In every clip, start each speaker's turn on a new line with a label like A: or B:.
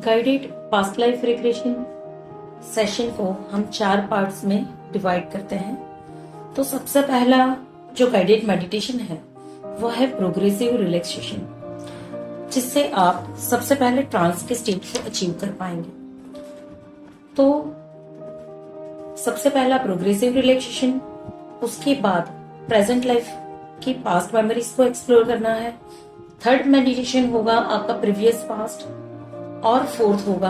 A: Guided past life regression session को हम 4 parts में डिवाइड करते हैं। तो सबसे पहला जो गाइडेड मेडिटेशन है वो है प्रोग्रेसिव रिलैक्सेशन, जिससे आप सबसे पहले ट्रांस के स्टेट को अचीव कर पाएंगे। तो सबसे पहला प्रोग्रेसिव रिलैक्सेशन, उसके बाद प्रेजेंट लाइफ की पास्ट मेमोरीज को एक्सप्लोर करना है। थर्ड मेडिटेशन होगा आपका प्रीवियस पास्ट, और फोर्थ होगा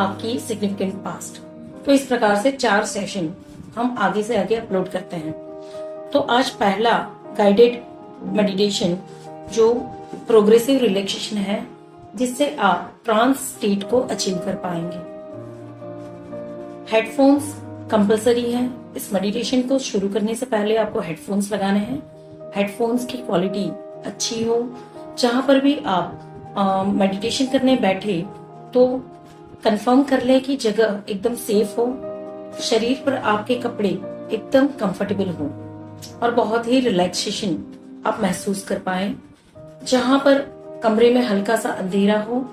A: आपकी सिग्निफिकेंट पास्ट। तो इस प्रकार से 4 सेशन हम आगे से आगे अपलोड करते हैं। तो आज पहला गाइडेड मेडिटेशन जो प्रोग्रेसिव रिलैक्सेशन है, जिससे आप ट्रांस स्टेट को अचीव कर पाएंगे। हेडफोन्स कंपलसरी है। इस मेडिटेशन को शुरू करने से पहले आपको हेडफोन्स लगाने हैं। हेडफोन्स की क्वालिटी अच्छी हो। जहां पर भी आप मेडिटेशन करने बैठे तो कंफर्म कर ले कि जगह एकदम सेफ हो, शरीर पर आपके कपड़े एकदम कंफर्टेबल हो और बहुत ही रिलैक्सेशन आप महसूस कर पाए। जहां पर कमरे में हल्का सा अंधेरा हो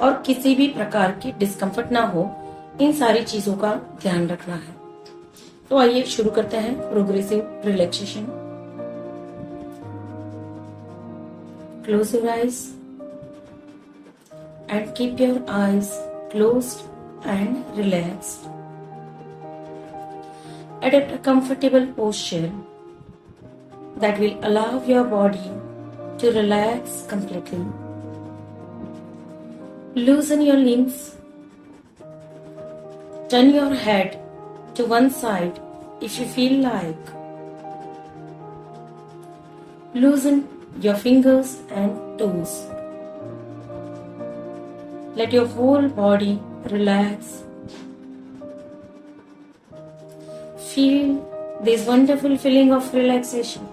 A: और किसी भी प्रकार की डिस्कम्फर्ट ना हो, इन सारी चीजों का ध्यान रखना है। तो आइए शुरू करते हैं progressive relaxation. Close your eyes and keep your eyes closed and relaxed. Adopt a comfortable posture that will allow your body to relax completely. Loosen your limbs. Turn your head to one side if you feel like. Loosen your fingers and toes. Let your whole body relax. Feel this wonderful feeling of relaxation.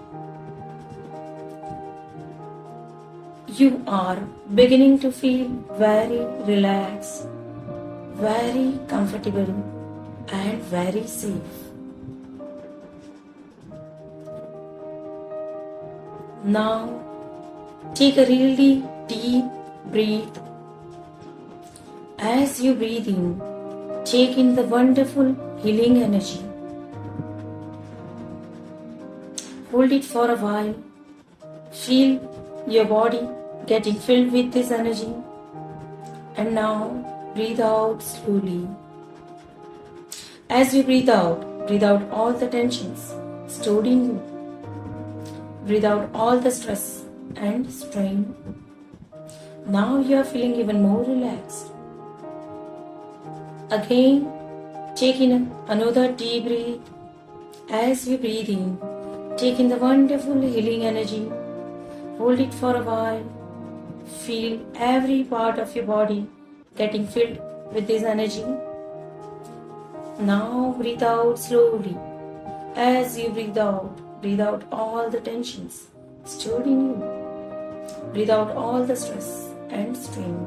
A: You are beginning to feel very relaxed, very comfortable, and very safe. Now, take a really deep breath. As you breathe in, take in the wonderful healing energy. Hold it for a while. Feel your body getting filled with this energy. And now breathe out slowly. As you breathe out all the tensions stored in you. Breathe out all the stress and strain. Now you are feeling even more relaxed. Again, take in another deep breath. As you breathe in, take in the wonderful healing energy. Hold it for a while. Feel every part of your body getting filled with this energy. Now breathe out slowly. As you breathe out all the tensions stored in you. Breathe out all the stress and strain.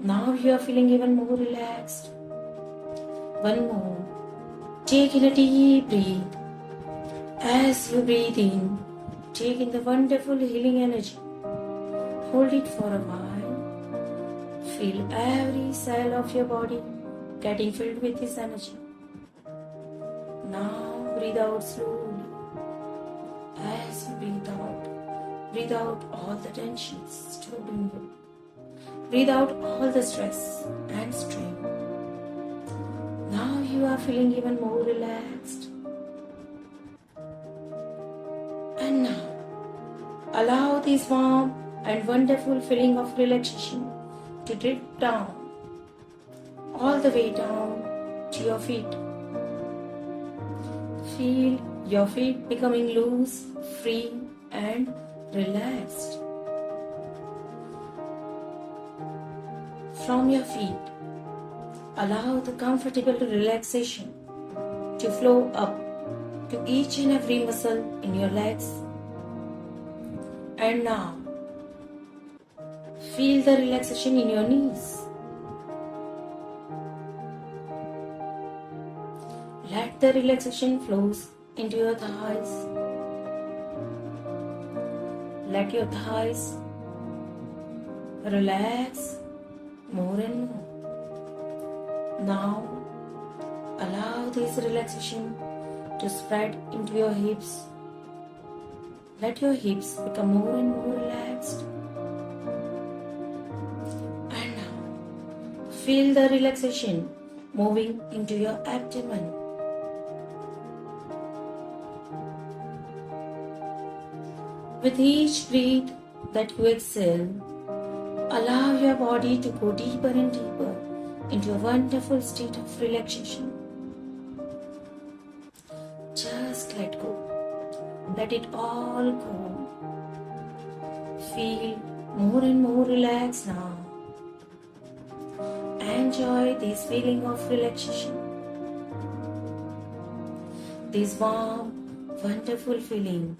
A: Now you are feeling even more relaxed. One more. Take in a deep breath. As you breathe in, take in the wonderful healing energy. Hold it for a while. Feel every cell of your body getting filled with this energy. Now breathe out slowly. As you breathe out all the tensions stored in you. Breathe out all the stress and strain. Now you are feeling even more relaxed. And now, allow this warm and wonderful feeling of relaxation to drip down, all the way down to your feet. Feel your feet becoming loose, free and relaxed. From your feet, allow the comfortable relaxation to flow up to each and every muscle in your legs. And now, feel the relaxation in your knees. Let the relaxation flows into your thighs. Let your thighs relax more and more. Now, allow this relaxation to spread into your hips. Let your hips become more and more relaxed. And now, feel the relaxation moving into your abdomen. With each breath that you exhale, allow your body to go deeper and deeper into a wonderful state of relaxation. Just let go. Let it all go. Feel more and more relaxed now. Enjoy this feeling of relaxation. This warm, wonderful feeling.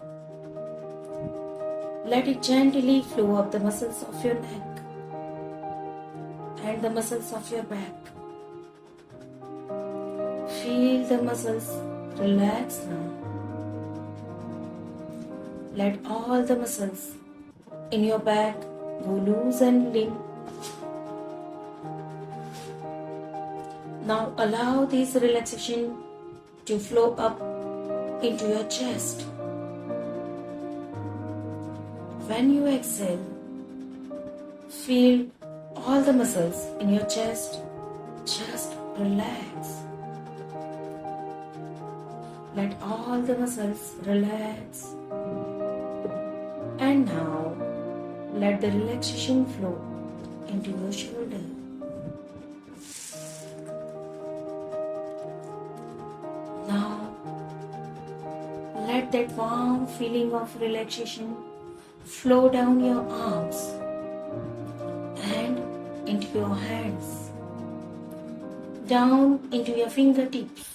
A: Let it gently flow up the muscles of your neck and the muscles of your back. Feel the muscles relax now. Let all the muscles in your back go loose and limp. Now allow this relaxation to flow up into your chest. When you exhale, feel all the muscles in your chest just relax. Let all the muscles relax. And now, let the relaxation flow into your shoulder. Now, let that warm feeling of relaxation flow down your arms and into your hands, down into your fingertips.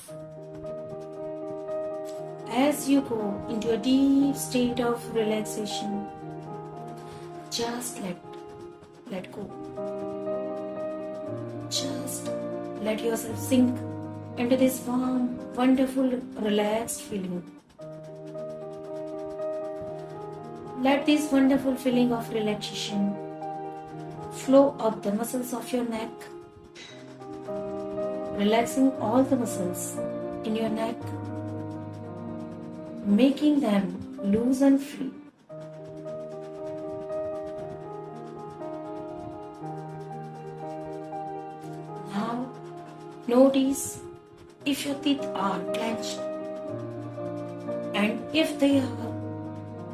A: As you go into a deep state of relaxation, just let go. Just let yourself sink into this warm, wonderful, relaxed feeling. Let this wonderful feeling of relaxation flow up the muscles of your neck, relaxing all the muscles in your neck, making them loose and free. Now, notice if your teeth are clenched, and if they are,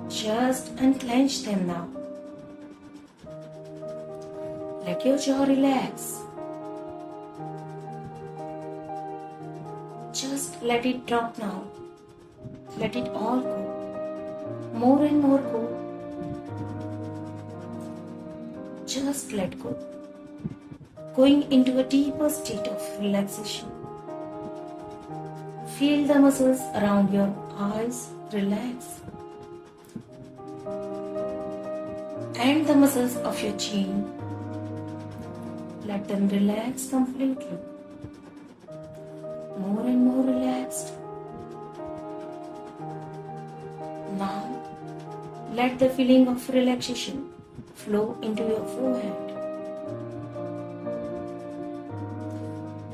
A: just unclench them now. Let your jaw relax. Just let it drop now. Let it all go. More and more go. Just let go. Going into a deeper state of relaxation. Feel the muscles around your eyes relax. And the muscles of your chin. Let them relax completely. More and more relaxed. Now, let the feeling of relaxation flow into your forehead.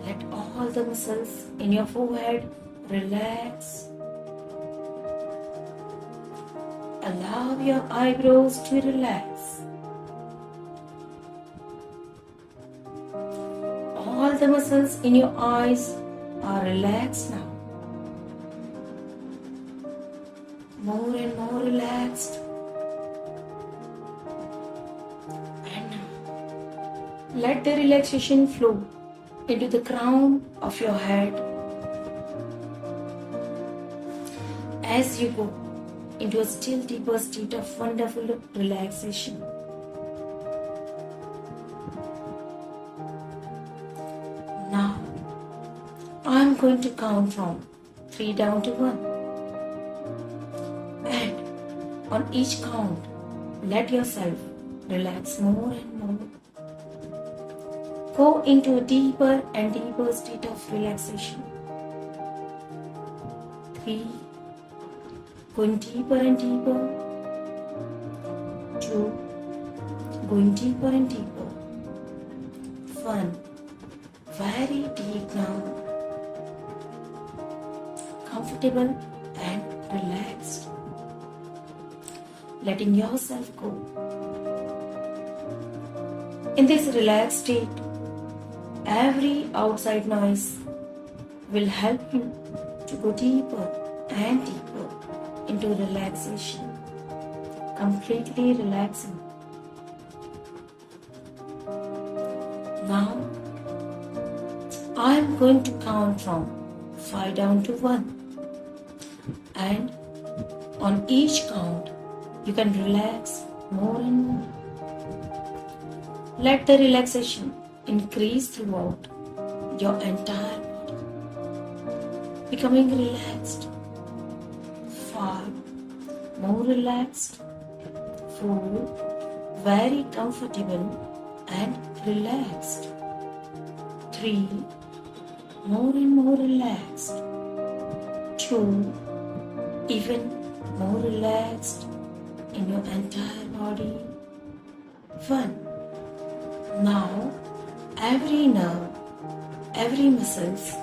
A: Let all the muscles in your forehead relax. Allow your eyebrows to relax. All the muscles in your eyes are relaxed now. More and more relaxed. And now, let the relaxation flow into the crown of your head as you go into a still deeper state of wonderful relaxation. Now, I'm going to count from 3 down to 1. And on each count, let yourself relax more and more. Go into a deeper and deeper state of relaxation. 3. Going deeper and deeper. 2. Going deeper and deeper. 1. Very deep now. Comfortable and relaxed. Letting yourself go. In this relaxed state, every outside noise will help you to go deeper and deeper into relaxation, completely relaxing. Now, I am going to count from 5 down to 1, and on each count, you can relax more and more. Let the relaxation increase throughout your entire body, becoming relaxed. 5, more relaxed. 4, very comfortable and relaxed. 3, more and more relaxed. 2, even more relaxed in your entire body. 1. Now, every nerve, every muscles,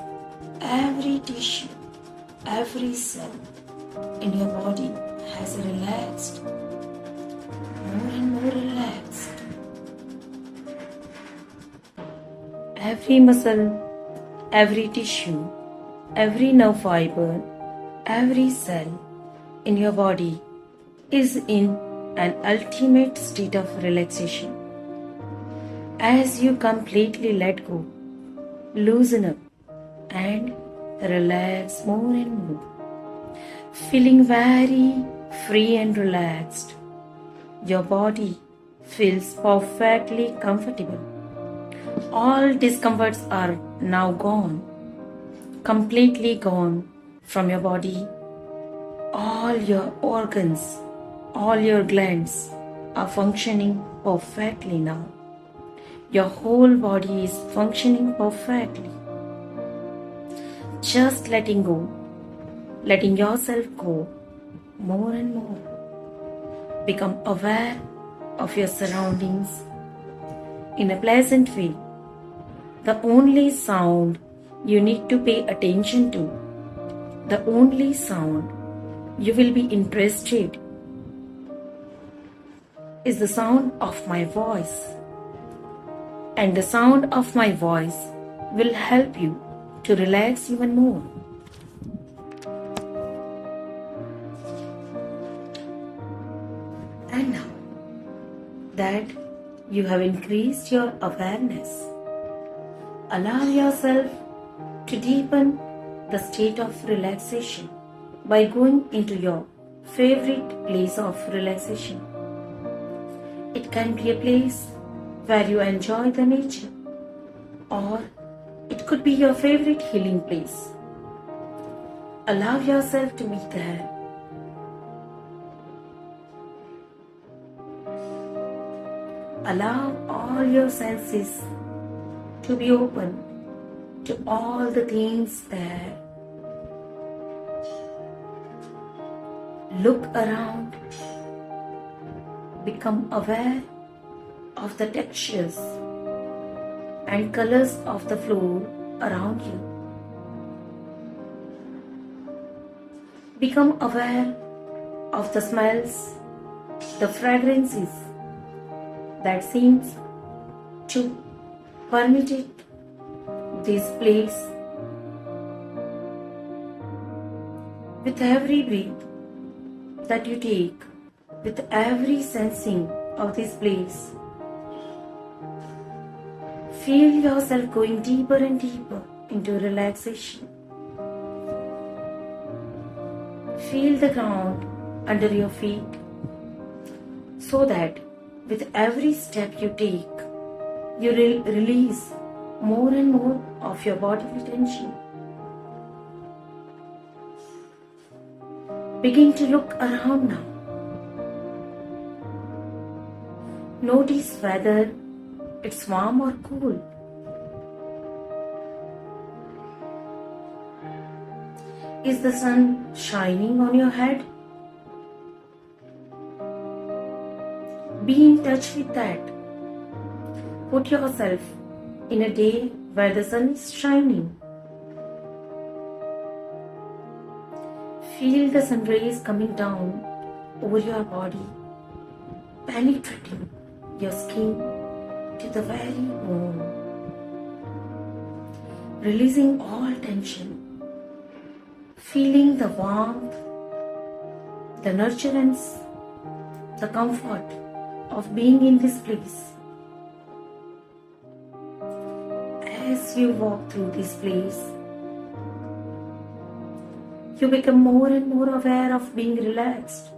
A: every tissue, every cell in your body has relaxed, more and more relaxed. Every muscle, every tissue, every nerve fiber, every cell in your body is in an ultimate state of relaxation. As you completely let go, loosen up and relax more and more, feeling very free and relaxed. Your body feels perfectly comfortable. All discomforts are now gone, completely gone from your body. All your organs, all your glands are functioning perfectly now. Your whole body is functioning perfectly. Just letting go, letting yourself go more and more. Become aware of your surroundings in a pleasant way. The only sound you need to pay attention to, the only sound you will be interested is the sound of my voice. And the sound of my voice will help you to relax even more. And now that you have increased your awareness, allow yourself to deepen the state of relaxation by going into your favorite place of relaxation. It can be a place where you enjoy the nature, or it could be your favorite healing place. Allow yourself to be there. Allow all your senses to be open to all the things there. Look around. Become aware of the textures and colors of the floor around you. Become aware of the smells, the fragrances that seems to permeate this place. With every breath that you take, with every sensing of this place, feel yourself going deeper and deeper into relaxation. Feel the ground under your feet, so that with every step you take, you release more and more of your bodily tension. Begin to look around now. Notice whether it's warm or cool. Is the sun shining on your head? Be in touch with that. Put yourself in a day where the sun is shining. Feel the sun rays coming down over your body, penetrating your skin to the very bone, releasing all tension, feeling the warmth, the nurturance, the comfort of being in this place. As you walk through this place, you become more and more aware of being relaxed.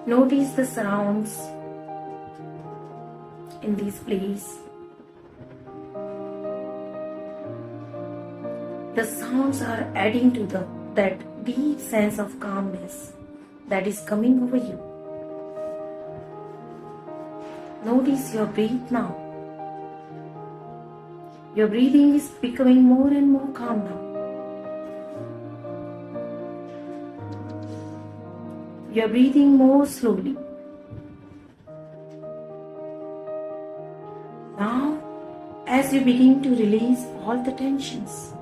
A: Notice the surrounds in this place. The sounds are adding to that deep sense of calmness that is coming over you. Notice your breath now. Your breathing is becoming more and more calm now. You are breathing more slowly. Now, as you begin to release all the tensions,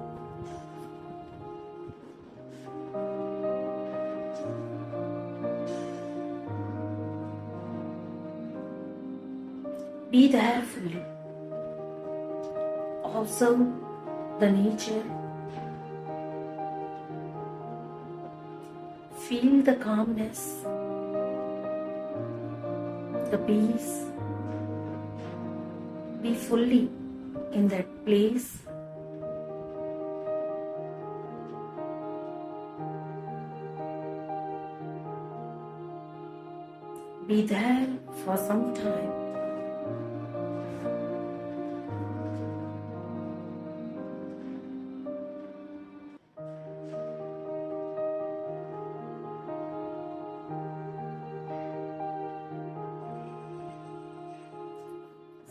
A: be there fully. Observe the nature. Feel the calmness, the peace. Be fully in that place. Be there for some time.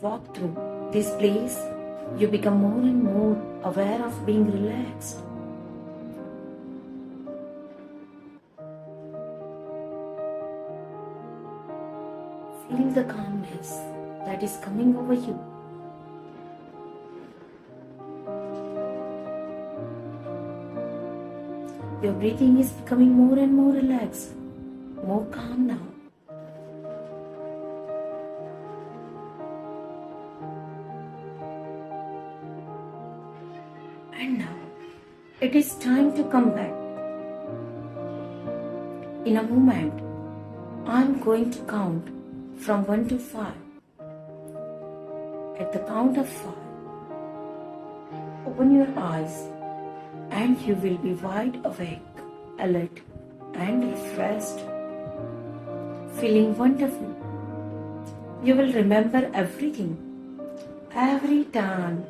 A: Walk through this place, you become more and more aware of being relaxed. Feel the calmness that is coming over you. Your breathing is becoming more and more relaxed, more calm now. And now, it is time to come back. In a moment, I am going to count from 1 to 5. At the count of 5, open your eyes and you will be wide awake, alert and refreshed, feeling wonderful. You will remember everything. Every time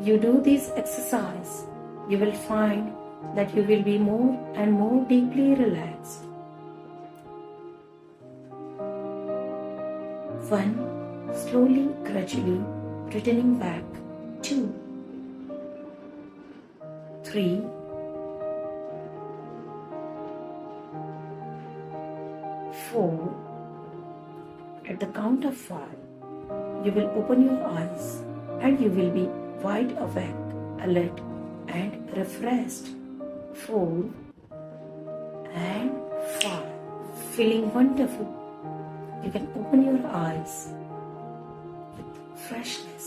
A: you do this exercise, you will find that you will be more and more deeply relaxed. 1. Slowly, gradually returning back. 2. 3. 4. At the count of 5, you will open your eyes and you will be wide awake, alert and refreshed. 4 and 5. Feeling wonderful. You can open your eyes with freshness.